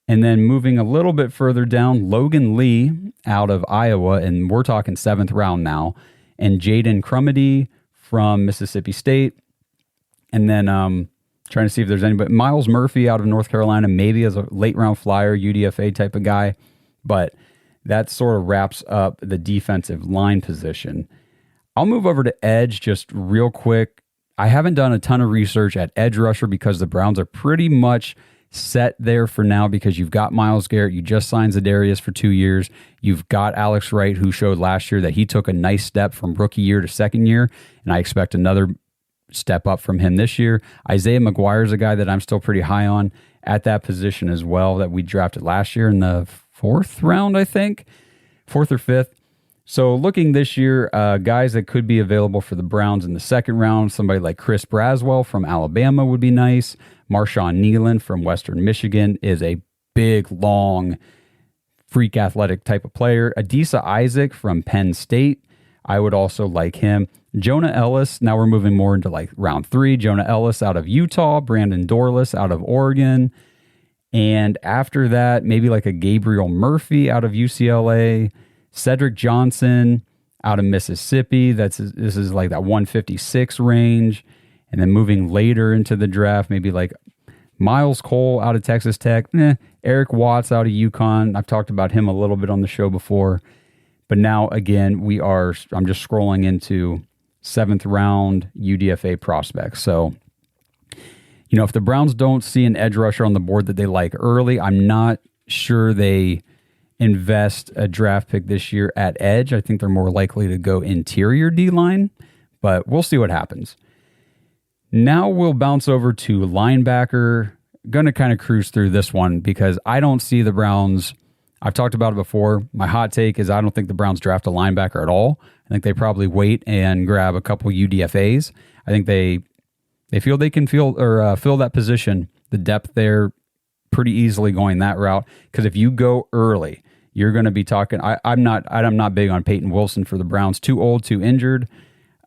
And then moving a little bit further down, Logan Lee out of Iowa, and we're talking 7th round now, and Jaden Crumedy from Mississippi State. And then trying to see if there's anybody. Miles Murphy out of North Carolina, maybe as a late-round flyer, UDFA type of guy. But that sort of wraps up the defensive line position. I'll move over to edge just real quick. I haven't done a ton of research at edge rusher because the Browns are pretty much set there for now because you've got Myles Garrett. You just signed Za'Darius for 2 years. You've got Alex Wright, who showed last year that he took a nice step from rookie year to second year, and I expect another step up from him this year. Isaiah McGuire is a guy that I'm still pretty high on at that position as well, that we drafted last year in the 4th round, I think, 4th or 5th. So looking this year, guys that could be available for the Browns in the 2nd round, somebody like Chris Braswell from Alabama would be nice. Marshawn Nealon from Western Michigan is a big, long, freak athletic type of player. Adisa Isaac from Penn State, I would also like him. Jonah Ellis, now we're moving more into like round 3. Jonah Ellis out of Utah, Brandon Dorless out of Oregon. And after that, maybe like a Gabriel Murphy out of UCLA. Cedric Johnson out of Mississippi. This is like that 156 range. And then moving later into the draft, maybe like Miles Cole out of Texas Tech. Eric Watts out of UConn. I've talked about him a little bit on the show before. But now, again, I'm just scrolling into 7th round UDFA prospects. So, if the Browns don't see an edge rusher on the board that they like early, I'm not sure they invest a draft pick this year at edge. I think they're more likely to go interior D-line, but we'll see what happens. Now we'll bounce over to linebacker. Going to kind of cruise through this one because I don't see the Browns. I've talked about it before. My hot take is I don't think the Browns draft a linebacker at all. I think they probably wait and grab a couple UDFAs. I think they feel they can fill that position, the depth there, pretty easily going that route. Because if you go early, you're going to be talking. I'm not big on Peyton Wilson for the Browns. Too old, too injured.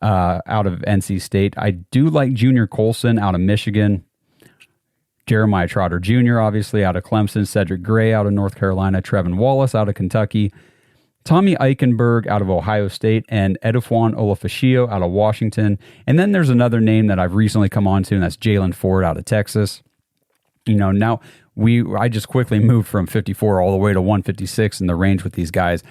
Out of NC State, I do like Junior Colson out of Michigan. Jeremiah Trotter Jr. obviously out of Clemson. Cedric Gray out of North Carolina. Trevin Wallace out of Kentucky. Tommy Eichenberg out of Ohio State, and Edufwan Olufashio out of Washington. And then there's another name that I've recently come on to, and that's Jalen Ford out of Texas. Now I just quickly moved from 54 all the way to 156 in the range with these guys.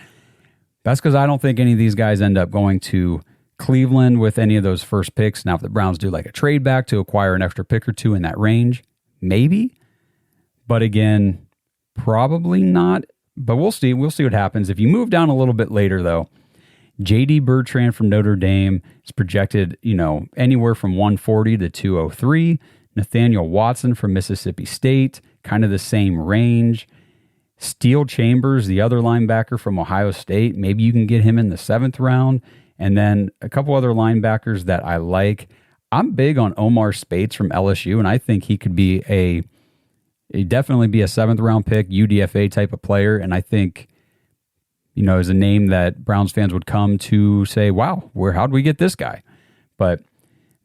That's because I don't think any of these guys end up going to Cleveland with any of those first picks. Now, if the Browns do like a trade back to acquire an extra pick or two in that range, maybe. But again, probably not. But we'll see. We'll see what happens. If you move down a little bit later, though, J.D. Bertrand from Notre Dame is projected, anywhere from 140 to 203. Nathaniel Watson from Mississippi State, kind of the same range. Steel Chambers, the other linebacker from Ohio State, maybe you can get him in the 7th round. And then a couple other linebackers that I like. I'm big on Omar Speights from LSU, and I think he could be definitely be a 7th round pick, UDFA type of player. And I think, is a name that Browns fans would come to say, wow, how'd we get this guy? But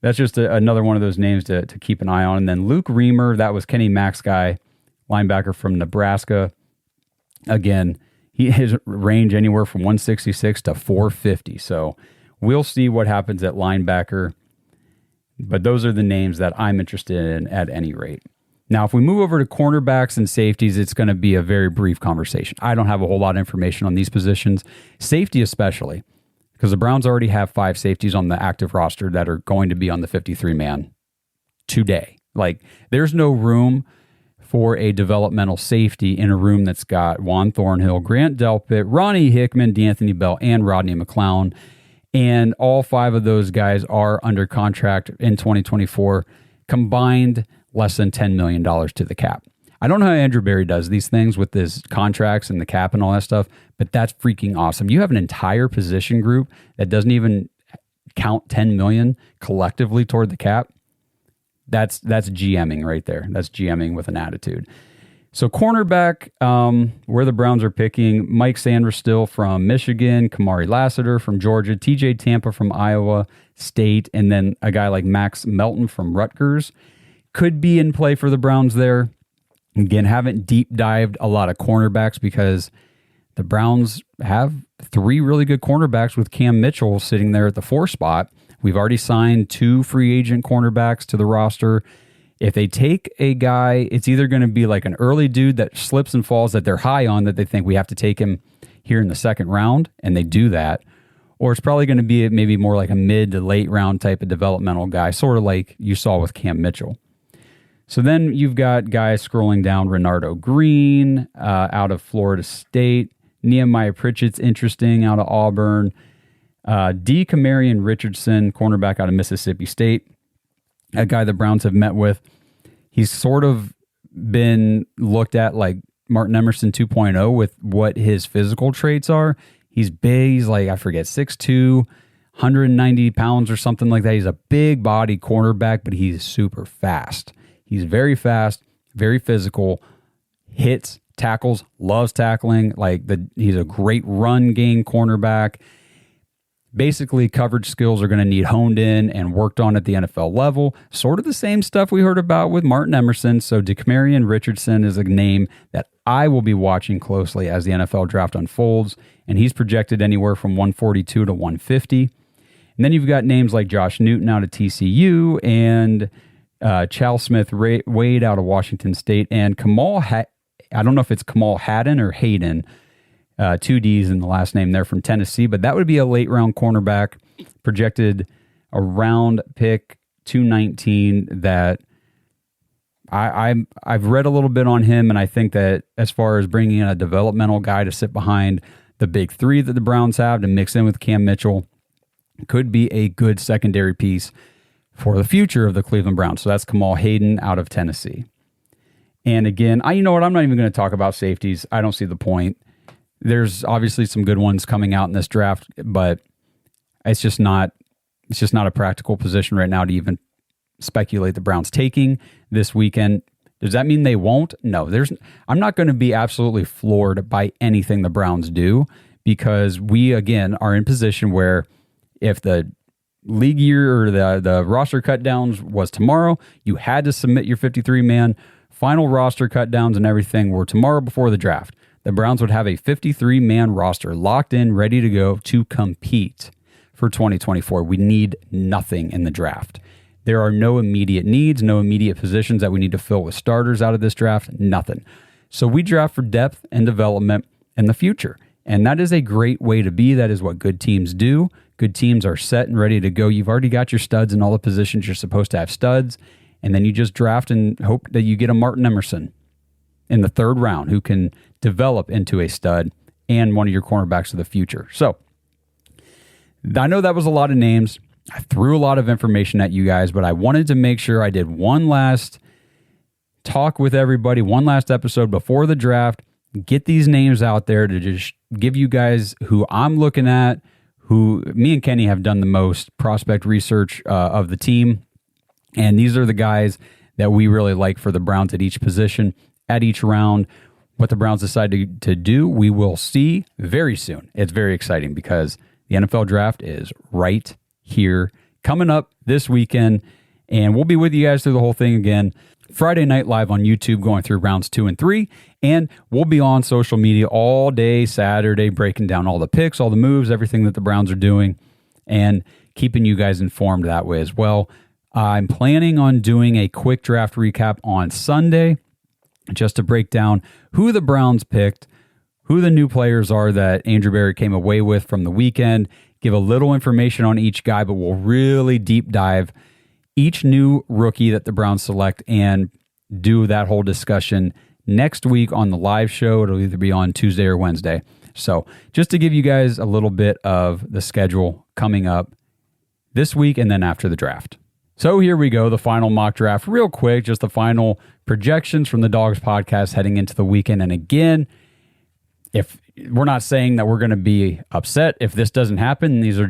that's just another one of those names to keep an eye on. And then Luke Reamer, that was Kenny Mack's guy, linebacker from Nebraska. Again, his range anywhere from 166 to 450. So we'll see what happens at linebacker. But those are the names that I'm interested in at any rate. Now, if we move over to cornerbacks and safeties, it's going to be a very brief conversation. I don't have a whole lot of information on these positions, safety especially, because the Browns already have 5 safeties on the active roster that are going to be on the 53-man today. Like, there's no room for a developmental safety in a room that's got Juan Thornhill, Grant Delpit, Ronnie Hickman, D'Anthony Bell, and Rodney McLeod. And all 5 of those guys are under contract in 2024, combined less than $10 million to the cap. I don't know how Andrew Berry does these things with his contracts and the cap and all that stuff, but that's freaking awesome. You have an entire position group that doesn't even count $10 million collectively toward the cap. That's GMing right there. That's GMing with an attitude. So cornerback, where the Browns are picking, Mike Sanderstill from Michigan, Kamari Lassiter from Georgia, TJ Tampa from Iowa State, and then a guy like Max Melton from Rutgers could be in play for the Browns there. Again, haven't deep dived a lot of cornerbacks because the Browns have 3 really good cornerbacks with Cam Mitchell sitting there at the 4 spot. We've already signed 2 free agent cornerbacks to the roster. If they take a guy, it's either going to be like an early dude that slips and falls that they're high on, that they think we have to take him here in the 2nd round, and they do that. Or it's probably going to be maybe more like a mid to late round type of developmental guy, sort of like you saw with Cam Mitchell. So then you've got guys scrolling down, Renardo Green out of Florida State, Nehemiah Pritchett's interesting out of Auburn, D. Camarion Richardson, cornerback out of Mississippi State, a guy the Browns have met with. He's sort of been looked at like Martin Emerson 2.0 with what his physical traits are. He's big. He's like, I forget, 6'2", 190 pounds or something like that. He's a big body cornerback, but he's super fast. He's very fast, very physical, hits, tackles, loves tackling. He's a great run game cornerback. Basically, coverage skills are going to need honed in and worked on at the NFL level. Sort of the same stuff we heard about with Martin Emerson. So DeCamarion Richardson is a name that I will be watching closely as the NFL draft unfolds. And he's projected anywhere from 142 to 150. And then you've got names like Josh Newton out of TCU and Chal Smith Wade out of Washington State, and I don't know if it's Kamal Haddon or Hayden, 2 Ds in the last name there, from Tennessee, but that would be a late round cornerback projected around pick 219 that I've read a little bit on him, and I think that as far as bringing in a developmental guy to sit behind the big three that the Browns have to mix in with Cam Mitchell could be a good secondary piece for the future of the Cleveland Browns. So that's Kamal Hayden out of Tennessee. And again, you know what? I'm not even going to talk about safeties. I don't see the point. There's obviously some good ones coming out in this draft, but it's just not a practical position right now to even speculate the Browns taking this weekend. Does that mean they won't? No, I'm not going to be absolutely floored by anything the Browns do, because we, again, are in position where if the league year or the roster cut downs was tomorrow, you had to submit your 53-man final roster cut downs and everything were tomorrow before the draft. The Browns would have a 53-man roster locked in, ready to go to compete for 2024. We need nothing in the draft. There are no immediate needs, no immediate positions that we need to fill with starters out of this draft, nothing. So we draft for depth and development in the future. And that is a great way to be. That is what good teams do. Good teams are set and ready to go. You've already got your studs in all the positions you're supposed to have studs. And then you just draft and hope that you get a Martin Emerson in the third round who can develop into a stud and one of your cornerbacks of the future. So I know that was a lot of names. I threw a lot of information at you guys, but I wanted to make sure I did one last talk with everybody, one last episode before the draft, get these names out there to just give you guys who I'm looking at, who me and Kenny have done the most prospect research of the team. And these are the guys that we really like for the Browns at each position, at each round. What the Browns decide to do, we will see very soon. It's very exciting because the NFL draft is right here coming up this weekend, and we'll be with you guys through the whole thing again Friday night live on YouTube, going through rounds 2 and 3, and we'll be on social media all day Saturday breaking down all the picks, all the moves, everything that the Browns are doing, and keeping you guys informed that way as well. I'm planning on doing a quick draft recap on Sunday just to break down who the Browns picked, who the new players are that Andrew Berry came away with from the weekend, give a little information on each guy, but we'll really deep dive each new rookie that the Browns select and do that whole discussion next week on the live show. It'll either be on Tuesday or Wednesday. So just to give you guys a little bit of the schedule coming up this week and then after the draft. So here we go, the final mock draft. Real quick, just the final projections from the Dogs podcast heading into the weekend. And again, if we're not saying that we're going to be upset if this doesn't happen, this is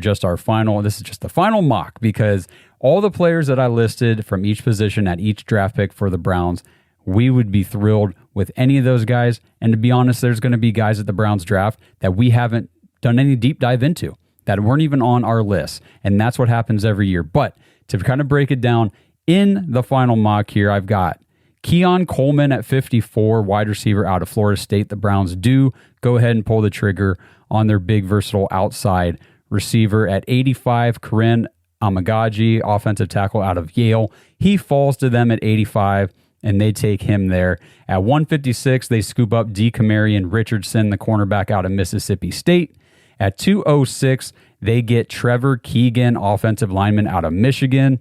just the final mock, because all the players that I listed from each position at each draft pick for the Browns, we would be thrilled with any of those guys. And to be honest, there's going to be guys at the Browns draft that we haven't done any deep dive into, that weren't even on our list. And that's what happens every year. But to kind of break it down in the final mock here, I've got Keon Coleman at 54, wide receiver out of Florida State. The Browns do go ahead and pull the trigger on their big, versatile outside receiver. At 85, Karen Amagaji, offensive tackle out of Yale. He falls to them at 85, and they take him there. At 156, they scoop up DeCamarion Richardson, the cornerback out of Mississippi State. At 206, they get Trevor Keegan, offensive lineman out of Michigan.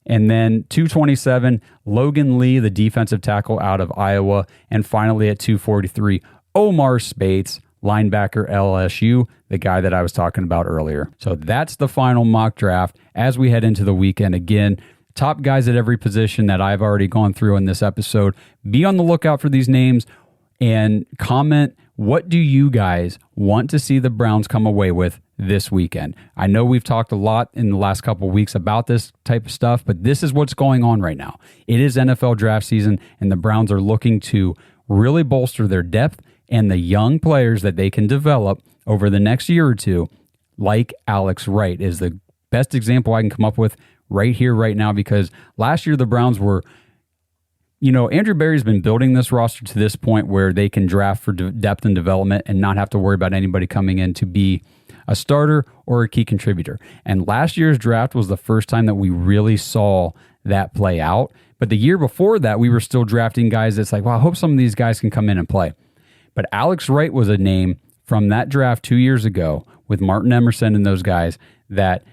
And then 227, Logan Lee, the defensive tackle out of Iowa. And finally at 243, Omar Spates, linebacker LSU, the guy that I was talking about earlier. So that's the final mock draft as we head into the weekend. Again, top guys at every position that I've already gone through in this episode. Be on the lookout for these names and comment, what do you guys want to see the Browns come away with this weekend? I know we've talked a lot in the last couple of weeks about this type of stuff, but this is what's going on right now. It is NFL draft season, and the Browns are looking to really bolster their depth and the young players that they can develop over the next year or two, like Alex Wright is the best example I can come up with right here, right now, because last year the Browns were, Andrew Berry's been building this roster to this point where they can draft for depth and development and not have to worry about anybody coming in to be a starter or a key contributor. And last year's draft was the first time that we really saw that play out. But the year before that, we were still drafting guys that's like, well, I hope some of these guys can come in and play. But Alex Wright was a name from that draft 2 years ago with Martin Emerson and those guys that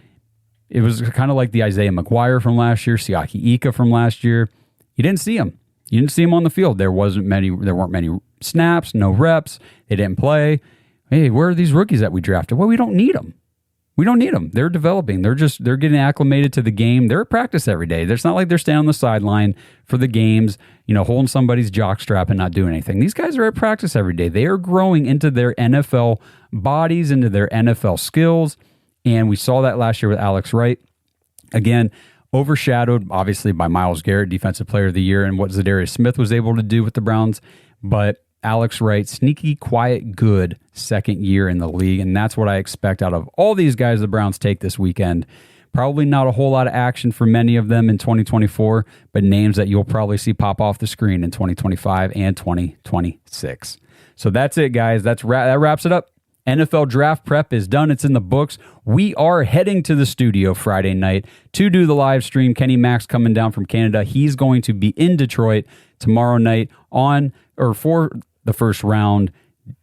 It was kind of like the Isaiah McGuire from last year, Siaki Ika from last year. You didn't see him. You didn't see him on the field. There weren't many snaps, no reps. They didn't play. Hey, where are these rookies that we drafted? Well, we don't need them. We don't need them. They're developing. They're getting acclimated to the game. They're at practice every day. It's not like they're standing on the sideline for the games, holding somebody's jockstrap and not doing anything. These guys are at practice every day. They are growing into their NFL bodies, into their NFL skills. And we saw that last year with Alex Wright. Again, overshadowed, obviously, by Myles Garrett, Defensive Player of the Year, and what Zadarius Smith was able to do with the Browns. But Alex Wright, sneaky, quiet, good second year in the league, and that's what I expect out of all these guys the Browns take this weekend. Probably not a whole lot of action for many of them in 2024, but names that you'll probably see pop off the screen in 2025 and 2026. So that's it, guys. That wraps it up. NFL draft prep is done. It's in the books. We are heading to the studio Friday night to do the live stream. Kenny Max coming down from Canada. He's going to be in Detroit tomorrow night for the first round,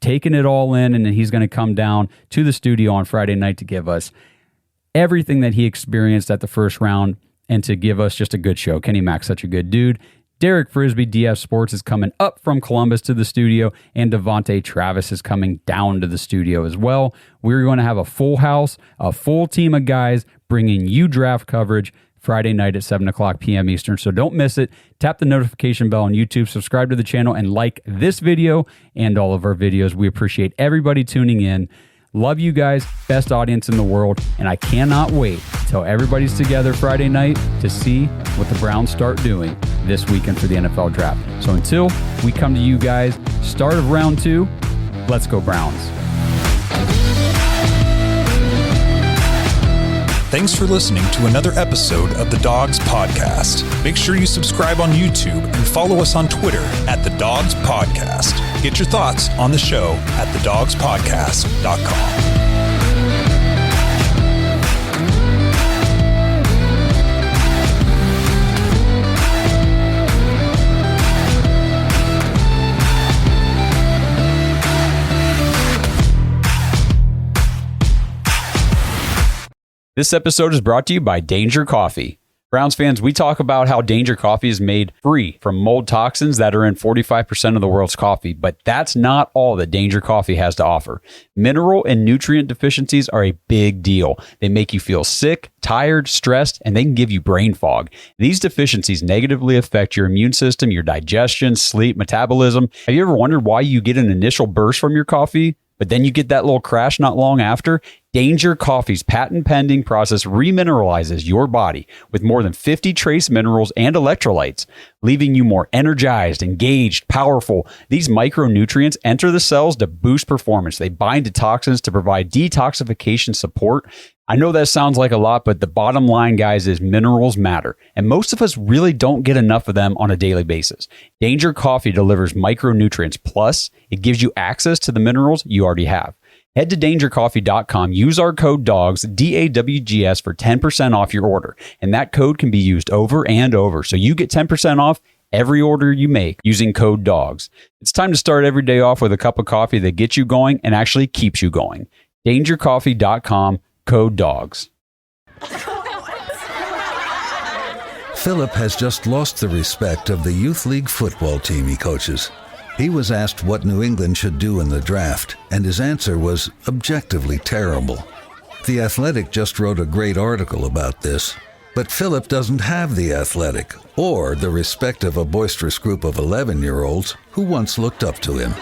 taking it all in, and then he's going to come down to the studio on Friday night to give us everything that he experienced at the first round and to give us just a good show. Kenny Mack's such a good dude. Derek Frisbee, DF Sports, is coming up from Columbus to the studio, and Devontae Travis is coming down to the studio as well. We're going to have a full house, a full team of guys bringing you draft coverage Friday night at 7 o'clock p.m. Eastern, so don't miss it. Tap the notification bell on YouTube, subscribe to the channel, and like this video and all of our videos. We appreciate everybody tuning in. Love you guys, best audience in the world, and I cannot wait till everybody's together Friday night to see what the Browns start doing this weekend for the NFL Draft. So until we come to you guys, start of round 2, let's go Browns. Thanks for listening to another episode of the Dogs Podcast. Make sure you subscribe on YouTube and follow us on Twitter at The Dogs Podcast. Get your thoughts on the show at thedogspodcast.com. This episode is brought to you by Danger Coffee. Browns fans, we talk about how Danger Coffee is made free from mold toxins that are in 45% of the world's coffee, but that's not all that Danger Coffee has to offer. Mineral and nutrient deficiencies are a big deal. They make you feel sick, tired, stressed, and they can give you brain fog. These deficiencies negatively affect your immune system, your digestion, sleep, metabolism. Have you ever wondered why you get an initial burst from your coffee, but then you get that little crash not long after? Danger Coffee's patent-pending process remineralizes your body with more than 50 trace minerals and electrolytes, leaving you more energized, engaged, powerful. These micronutrients enter the cells to boost performance. They bind to toxins to provide detoxification support. I know that sounds like a lot, but the bottom line, guys, is minerals matter, and most of us really don't get enough of them on a daily basis. Danger Coffee delivers micronutrients, plus it gives you access to the minerals you already have. Head to dangercoffee.com, use our code DAWGS, DAWGS, for 10% off your order. And that code can be used over and over. So you get 10% off every order you make using code DAWGS. It's time to start every day off with a cup of coffee that gets you going and actually keeps you going. Dangercoffee.com, code DAWGS. Philip has just lost the respect of the youth league football team he coaches. He was asked what New England should do in the draft, and his answer was objectively terrible. The Athletic just wrote a great article about this, but Philip doesn't have The Athletic or the respect of a boisterous group of 11-year-olds who once looked up to him.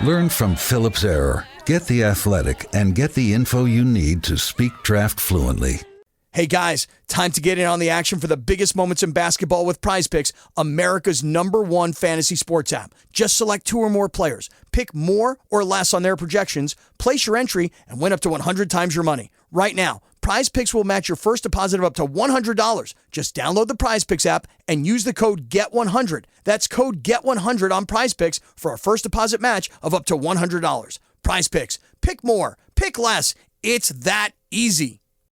Learn from Philip's error, get The Athletic, and get the info you need to speak draft fluently. Hey guys, time to get in on the action for the biggest moments in basketball with Prize Picks, America's #1 fantasy sports app. Just select 2 or more players, pick more or less on their projections, place your entry, and win up to 100 times your money. Right now, Prize Picks will match your first deposit of up to $100. Just download the Prize Picks app and use the code GET100. That's code GET100 on Prize Picks for a first deposit match of up to $100. Prize Picks. Pick more. Pick less. It's that easy.